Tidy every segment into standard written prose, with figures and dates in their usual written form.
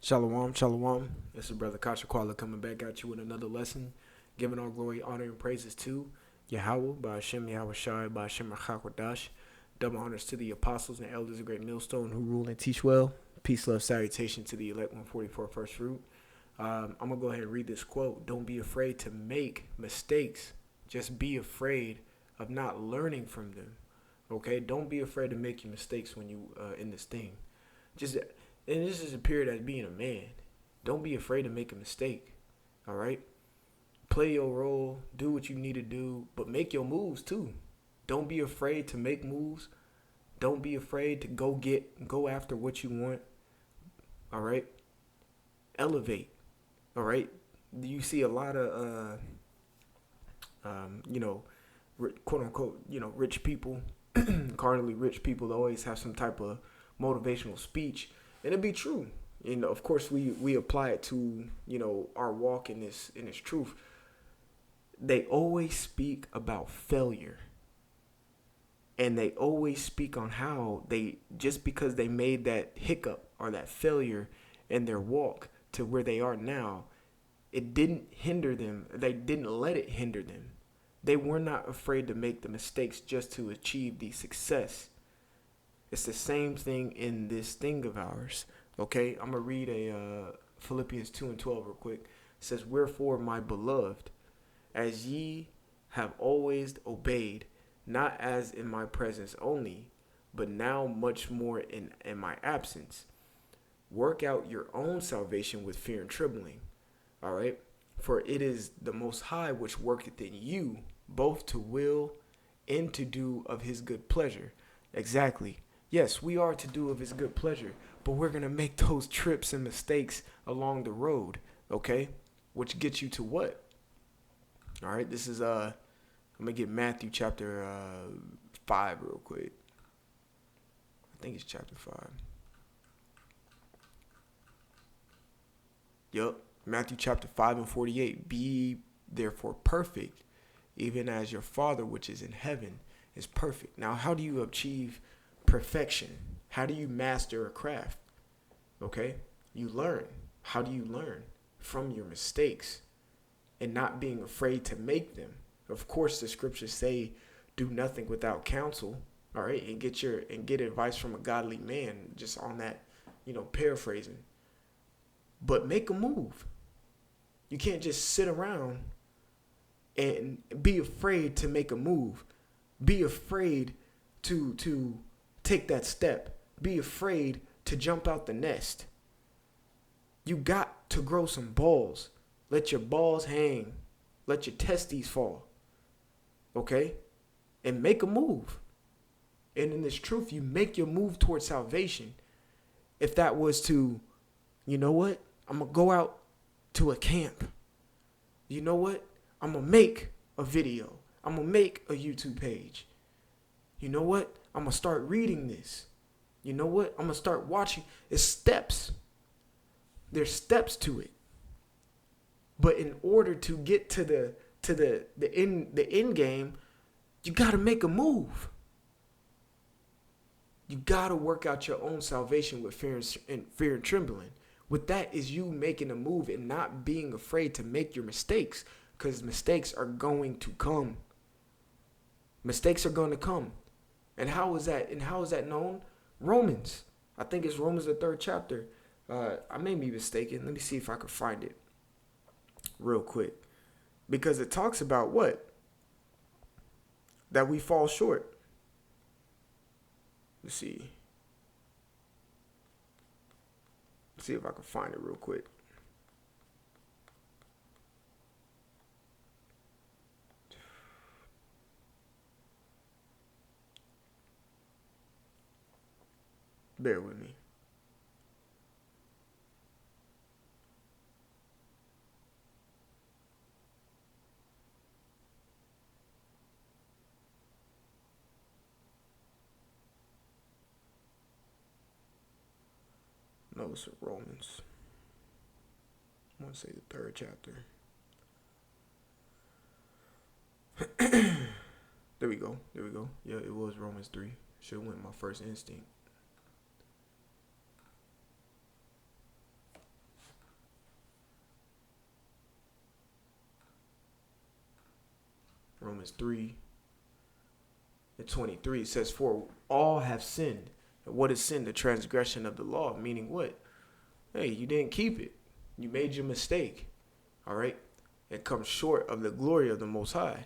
Shalom, shalom. This is Brother Kashakwala coming back at you with another lesson, giving all glory, honor, and praises to Yahweh, by Hashem Yahweh Shai, by Hashem Rachakwadash. Double honors to the apostles and elders of Great Millstone who rule and teach well. Peace, love, salutation to the elect 144 first fruit. I'm going to go ahead and read this quote. Don't be afraid to make mistakes. Just be afraid of not learning from them. Okay? Don't be afraid to make your mistakes when you in this thing. And this is a period as being a man. Don't be afraid to make a mistake. All right? Play your role. Do what you need to do. But make your moves too. Don't be afraid to make moves. Don't be afraid to go after what you want. All right? Elevate. All right? You see a lot of, quote unquote, rich people, carnally rich people always have some type of motivational speech. And it'd be true. Of course, we apply it to, our walk in this truth. They always speak about failure. And they always speak on how just because they made that hiccup or that failure in their walk to where they are now, it didn't hinder them. They didn't let it hinder them. They were not afraid to make the mistakes just to achieve the success. It's the same thing in this thing of ours. Okay, I'm going to read a Philippians 2:12 real quick. It says, "Wherefore, my beloved, as ye have always obeyed, not as in my presence only, but now much more in my absence, work out your own salvation with fear and trembling." All right, for it is the Most High which worketh in you, both to will and to do of his good pleasure. Exactly. Yes, we are to do of his good pleasure, but we're going to make those trips and mistakes along the road, okay? Which gets you to what? All right, this is, I'm going to get Matthew chapter 5 real quick. I think it's chapter 5. Yup, Matthew chapter 5 and 48. "Be therefore perfect, even as your Father which is in heaven is perfect." Now, how do you achieve perfection? How do you master a craft? Okay, you learn. How do you learn? From your mistakes and not being afraid to make them. Of course, the scriptures say, "Do nothing without counsel." All right, and get advice from a godly man. Just on that, paraphrasing. But make a move. You can't just sit around and be afraid to make a move. Be afraid to take that step. Be afraid to jump out the nest. You got to grow some balls. Let your balls hang. Let your testes fall. Okay? And make a move. And in this truth, you make your move towards salvation. If that was to, you know what? I'm going to go out to a camp. You know what? I'm going to make a video. I'm going to make a YouTube page. You know what? I'm going to start reading this. You know what? I'm going to start watching. It's steps. There's steps to it. But in order to get to the end game, you got to make a move. You got to work out your own salvation with fear and trembling. With that is you making a move and not being afraid to make your mistakes, because mistakes are going to come. Mistakes are going to come. And how is that? And how is that known? Romans. I think it's Romans the 3rd chapter. I may be mistaken. Let me see if I can find it real quick. Because it talks about what? That we fall short. Let's see. Let's see if I can find it real quick. Bear with me. No, it's Romans. I want to say the 3rd chapter. There we go. Yeah, it was Romans 3. Should have went my first instinct. Romans 3:23. It says, for all have sinned. And what is sin? The transgression of the law. Meaning what? Hey, you didn't keep it. You made your mistake. All right? It comes short of the glory of the Most High.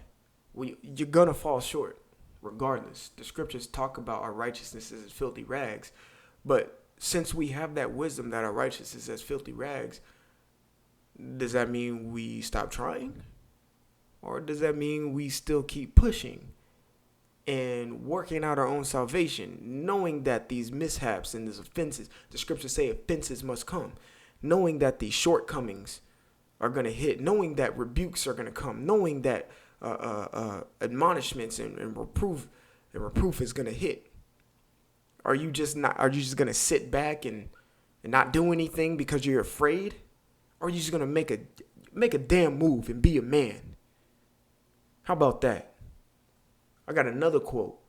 You're going to fall short regardless. The scriptures talk about our righteousness as filthy rags. But since we have that wisdom that our righteousness is as filthy rags, does that mean we stop trying? Or does that mean we still keep pushing and working out our own salvation, knowing that these mishaps and these offenses, the scriptures say offenses must come, knowing that these shortcomings are going to hit, knowing that rebukes are going to come, knowing that admonishments and reproof is going to hit? Are you just going to sit back and not do anything because you're afraid? Or are you just going to make a damn move and be a man? How about that? I got another quote.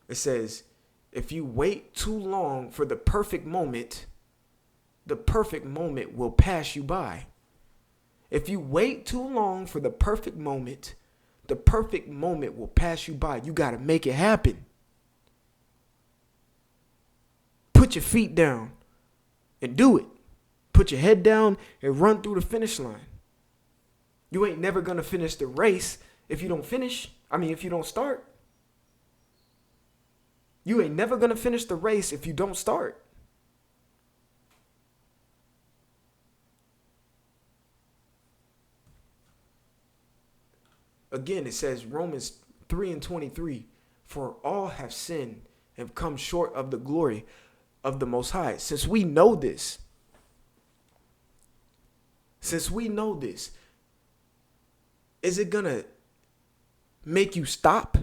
It says, if you wait too long for the perfect moment will pass you by. If you wait too long for the perfect moment will pass you by. You got to make it happen. Put your feet down and do it. Put your head down and run through the finish line. You ain't never going to finish the race if you don't start. You ain't never going to finish the race if you don't start. Again, it says Romans 3:23, for all have sinned and come short of the glory of the Most High. Since we know this, is it going to make you stop?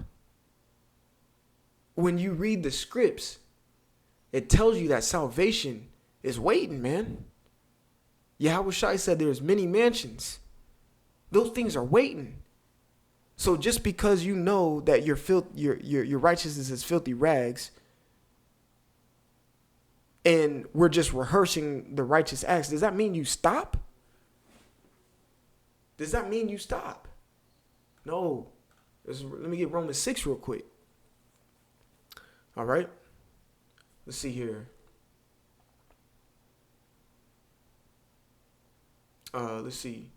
When you read the scripts, it tells you that salvation is waiting, man. Yahweh Shai said there's many mansions. Those things are waiting. So just because you know that your righteousness is filthy rags, and we're just rehearsing the righteous acts, does that mean you stop? Does that mean you stop? No. Let me get Romans 6 real quick. All right. Let's see here. Let's see.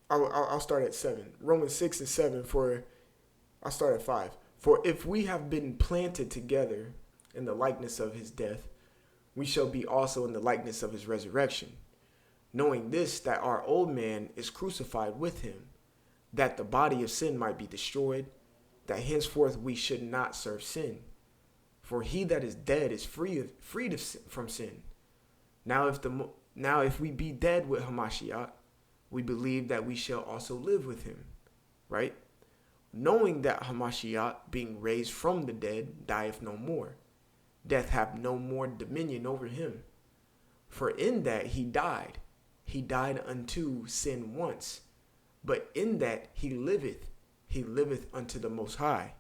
I'll start at 7. Romans 6 and 7. I'll start at 5. For if we have been planted together in the likeness of his death, we shall be also in the likeness of his resurrection. Knowing this, that our old man is crucified with him, that the body of sin might be destroyed, that henceforth we should not serve sin. For he that is dead is freed from sin. Now if we be dead with Hamashiach, we believe that we shall also live with him, right? Knowing that Hamashiach, being raised from the dead, dieth no more. Death hath no more dominion over him. For in that he died unto sin once. But in that he liveth unto the Most High.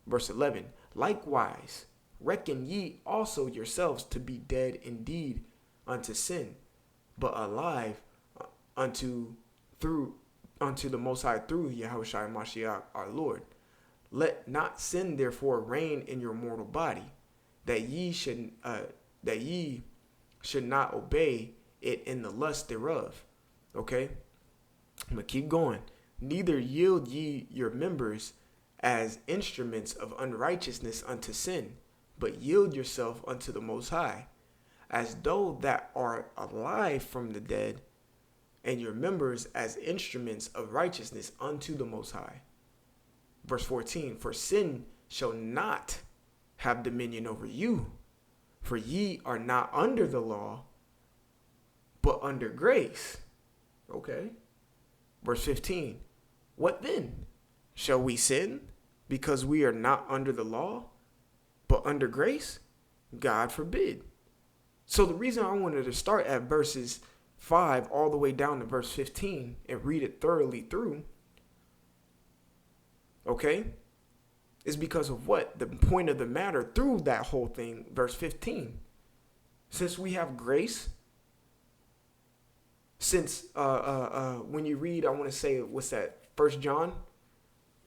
Verse 11, likewise, reckon ye also yourselves to be dead indeed unto sin, but alive unto the Most High through Yahushua Mashiach our Lord. Let not sin therefore reign in your mortal body, that ye should not obey it in the lust thereof. Okay, I'm gonna keep going. Neither yield ye your members as instruments of unrighteousness unto sin, but yield yourself unto the Most High, as though that are alive from the dead, and your members as instruments of righteousness unto the Most High. Verse 14, for sin shall not have dominion over you, for ye are not under the law, but under grace. Okay. Verse 15, what then? Shall we sin because we are not under the law, but under grace? God forbid. So the reason I wanted to start at verses 5 all the way down to verse 15 and read it thoroughly through, okay, is because of what? The point of the matter through that whole thing, verse 15. Since we have grace, Since when you read, I want to say, what's that, 1 John,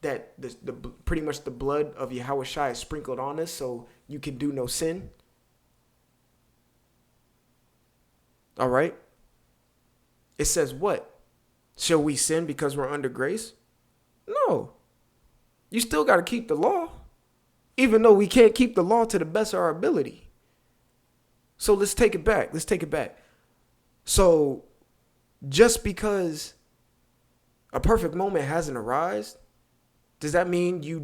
that the pretty much the blood of Yahweh Shai is sprinkled on us so you can do no sin. All right. It says what? Shall we sin because we're under grace? No. You still got to keep the law, even though we can't keep the law to the best of our ability. So let's take it back. So just because a perfect moment hasn't arisen, does that mean you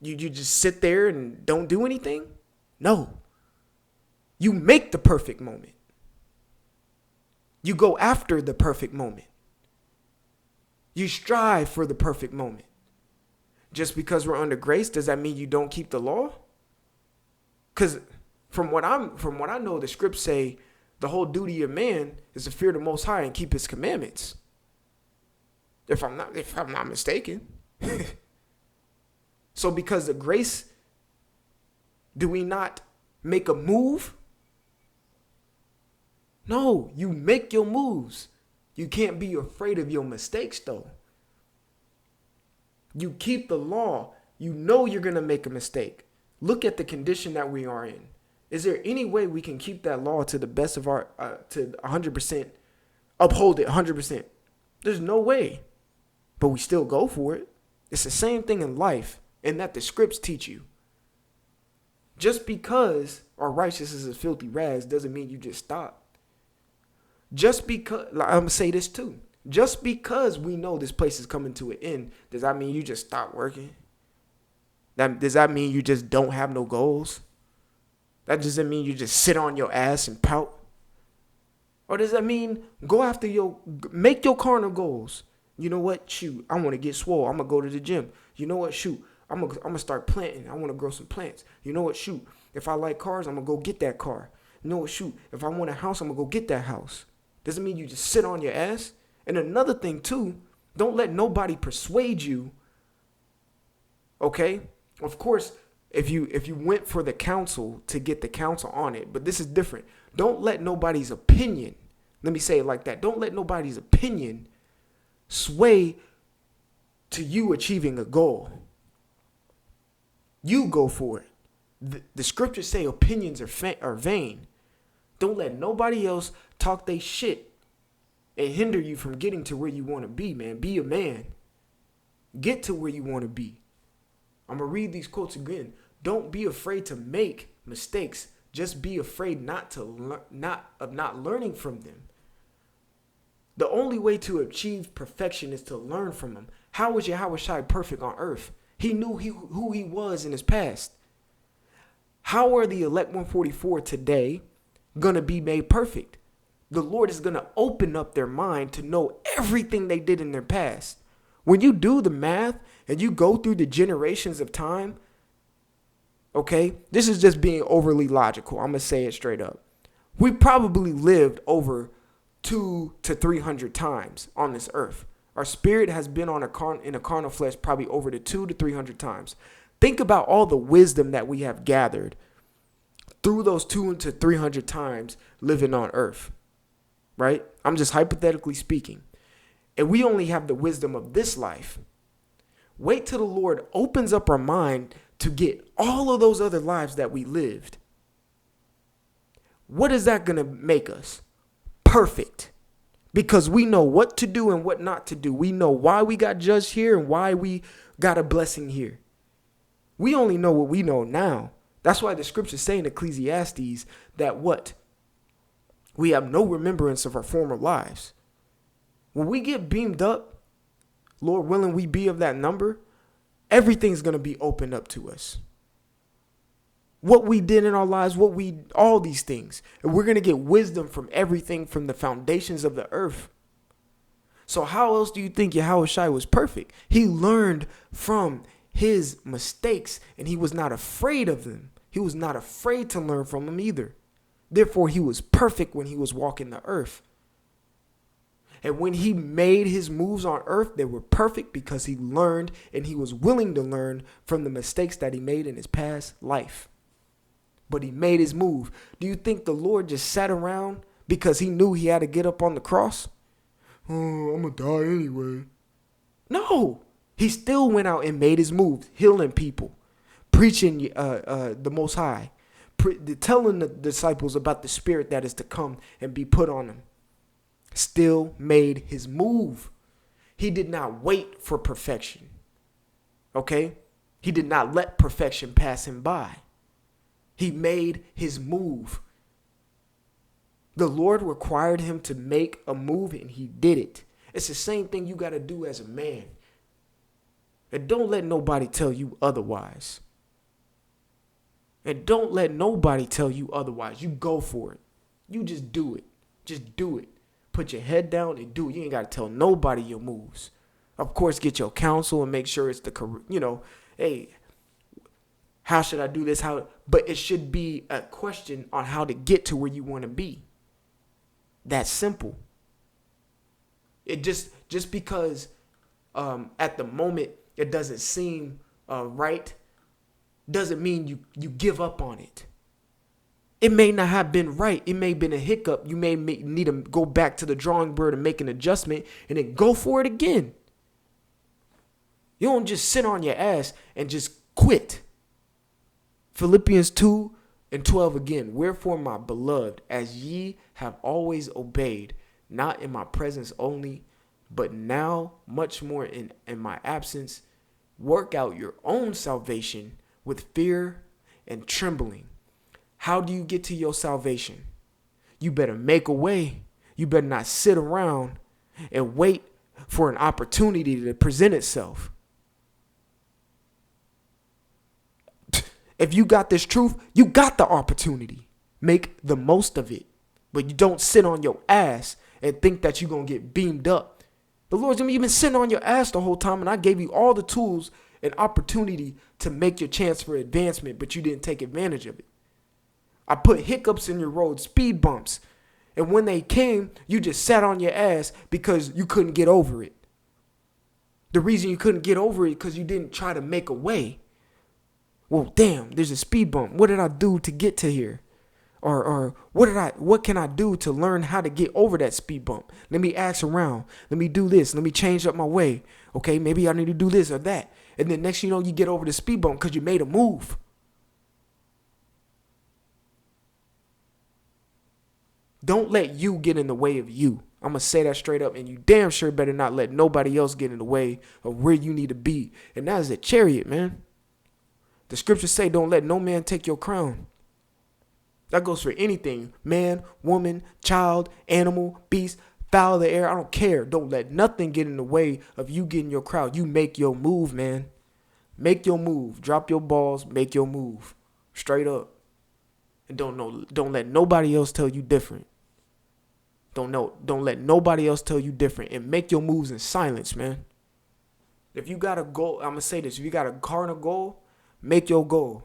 just sit there and don't do anything? No. You make the perfect moment. You go after the perfect moment. You strive for the perfect moment. Just because we're under grace, does that mean you don't keep the law? Because from what I know, the scripts say the whole duty of man is to fear the Most High and keep His commandments. If I'm not mistaken. So because of grace, do we not make a move? No, you make your moves. You can't be afraid of your mistakes, though. You keep the law. You know you're going to make a mistake. Look at the condition that we are in. Is there any way we can keep that law to the best of our, to 100%, uphold it 100%? There's no way. But we still go for it. It's the same thing in life, and that the scripts teach you. Just because our righteousness is filthy rags doesn't mean you just stop. Just because, I'm going to say this too. Just because we know this place is coming to an end, does that mean you just stop working? Does that mean you just don't have no goals? That doesn't mean you just sit on your ass and pout? Or does that mean make your carnal goals? You know what? Shoot, I want to get swole. I'm going to go to the gym. You know what? Shoot, I'm going to start planting. I want to grow some plants. You know what? Shoot, if I like cars, I'm going to go get that car. You know what? Shoot, if I want a house, I'm going to go get that house. Doesn't mean you just sit on your ass. And another thing too, don't let nobody persuade you. Okay? Of course, if you went for the counsel to get the counsel on it, but this is different. Don't let nobody's opinion, let me say it like that. Don't let nobody's opinion sway to you achieving a goal. You go for it. The scriptures say opinions are vain. Don't let nobody else talk they shit and hinder you from getting to where you want to be, man. Be a man. Get to where you want to be. I'm going to read these quotes again. Don't be afraid to make mistakes. Just be afraid not learning from them. The only way to achieve perfection is to learn from them. How was Yahweh Shai perfect on earth? He knew who he was in his past. How are the elect 144 today going to be made perfect? The Lord is going to open up their mind to know everything they did in their past. When you do the math and you go through the generations of time, okay, this is just being overly logical. I'm going to say it straight up. We probably lived over 200 to 300 times on this earth. Our spirit has been in a carnal flesh probably over to 200 to 300 times. Think about all the wisdom that we have gathered through those 200 to 300 times living on earth. Right? I'm just hypothetically speaking. And we only have the wisdom of this life. Wait till the Lord opens up our mind to get all of those other lives that we lived. What is that going to make us? Perfect. Because we know what to do and what not to do. We know why we got judged here and why we got a blessing here. We only know what we know now. That's why the scriptures say in Ecclesiastes that what? We have no remembrance of our former lives. When we get beamed up, Lord willing, we be of that number, everything's going to be opened up to us. What we did in our lives, all these things. And we're going to get wisdom from everything from the foundations of the earth. So how else do you think Yahweh Shai was perfect? He learned from his mistakes and he was not afraid of them. He was not afraid to learn from them either. Therefore, he was perfect when he was walking the earth. And when he made his moves on earth, they were perfect because he learned and he was willing to learn from the mistakes that he made in his past life. But he made his move. Do you think the Lord just sat around because he knew he had to get up on the cross? Oh, I'm going to die anyway. No, he still went out and made his move, healing people, preaching the Most High, telling the disciples about the spirit that is to come and be put on them. Still made his move. He did not wait for perfection. Okay? He did not let perfection pass him by. He made his move. The Lord required him to make a move, and he did it. It's the same thing you got to do as a man. And don't let nobody tell you otherwise. And don't let nobody tell you otherwise. You go for it. You just do it. Just do it. Put your head down and do it. You ain't got to tell nobody your moves. Of course, get your counsel and make sure it's the correct, hey, how should I do this? But it should be a question on how to get to where you want to be. That's simple. It just because at the moment it doesn't seem right doesn't mean you give up on it. It may not have been right. It may have been a hiccup. You may need to go back to the drawing board and make an adjustment and then go for it again. You don't just sit on your ass and just quit. Philippians 2:12 again. Wherefore, my beloved, as ye have always obeyed, not in my presence only, but now much more in my absence, work out your own salvation with fear and trembling. How do you get to your salvation? You better make a way. You better not sit around and wait for an opportunity to present itself. If you got this truth, you got the opportunity. Make the most of it. But you don't sit on your ass and think that you're going to get beamed up. The Lord's going to be, you've been sitting on your ass the whole time, and I gave you all the tools and opportunity to make your chance for advancement, but you didn't take advantage of it. I put hiccups in your road, speed bumps. And when they came, you just sat on your ass because you couldn't get over it. The reason you couldn't get over it because you didn't try to make a way. Well, damn, there's a speed bump. What did I do to get to here? Or what can I do to learn how to get over that speed bump? Let me ask around. Let me do this. Let me change up my way. Okay, maybe I need to do this or that. And then next thing you know, you get over the speed bump because you made a move. Don't let you get in the way of you. I'm going to say that straight up, and you damn sure better not let nobody else get in the way of where you need to be. And that is a chariot, man. The scriptures say don't let no man take your crown. That goes for anything. Man, woman, child, animal, beast, fowl of the air. I don't care. Don't let nothing get in the way of you getting your crown. You make your move, man. Make your move. Drop your balls. Make your move. Straight up. And don't let nobody else tell you different. Don't let nobody else tell you different. And make your moves in silence, man. If you got a goal, I'm going to say this. If you got a carnal goal, make your goal.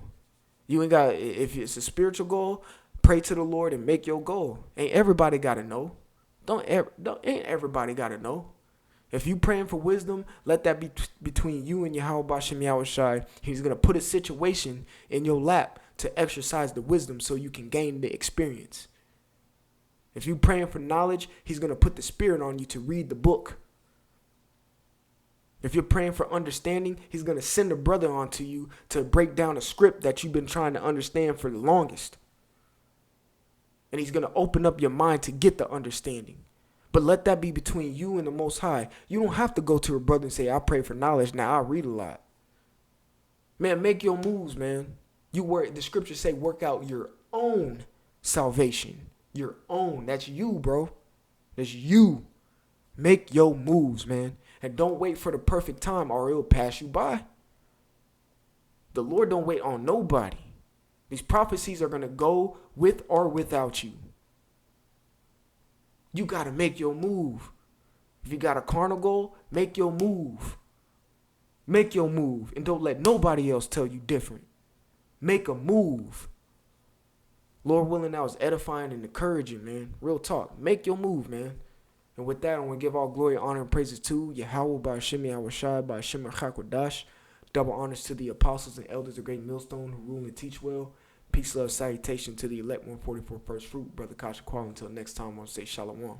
You ain't got, if it's a spiritual goal, pray to the Lord and make your goal. Ain't everybody got to know. Ain't everybody got to know. If you praying for wisdom, let that be between you and Yahweh Bashem Yahushai. He's going to put a situation in your lap to exercise the wisdom so you can gain the experience. If you praying for knowledge, he's going to put the spirit on you to read the book. If you're praying for understanding, he's going to send a brother onto you to break down a script that you've been trying to understand for the longest. And he's going to open up your mind to get the understanding. But let that be between you and the Most High. You don't have to go to a brother and say, I pray for knowledge. Now I read a lot. Man, make your moves, man. The scriptures say work out your own salvation. Your own. That's you, bro. That's you. Make your moves, man. And don't wait for the perfect time or it'll pass you by. The Lord don't wait on nobody. These prophecies are going to go with or without you. You got to make your move. If you got a carnal goal, make your move. Make your move. And don't let nobody else tell you different. Make a move. Lord willing, that was edifying and encouraging, man. Real talk. Make your move, man. And with that, I want to give all glory, honor, and praises to Yahweh by Hashem Yahushai by Hashem Chakwadash. Double honors to the apostles and elders of Great Millstone who rule and teach well. Peace, love, salutation to the elect 144 first fruit. Brother Kasha Qual. Until next time, I want to say shalom.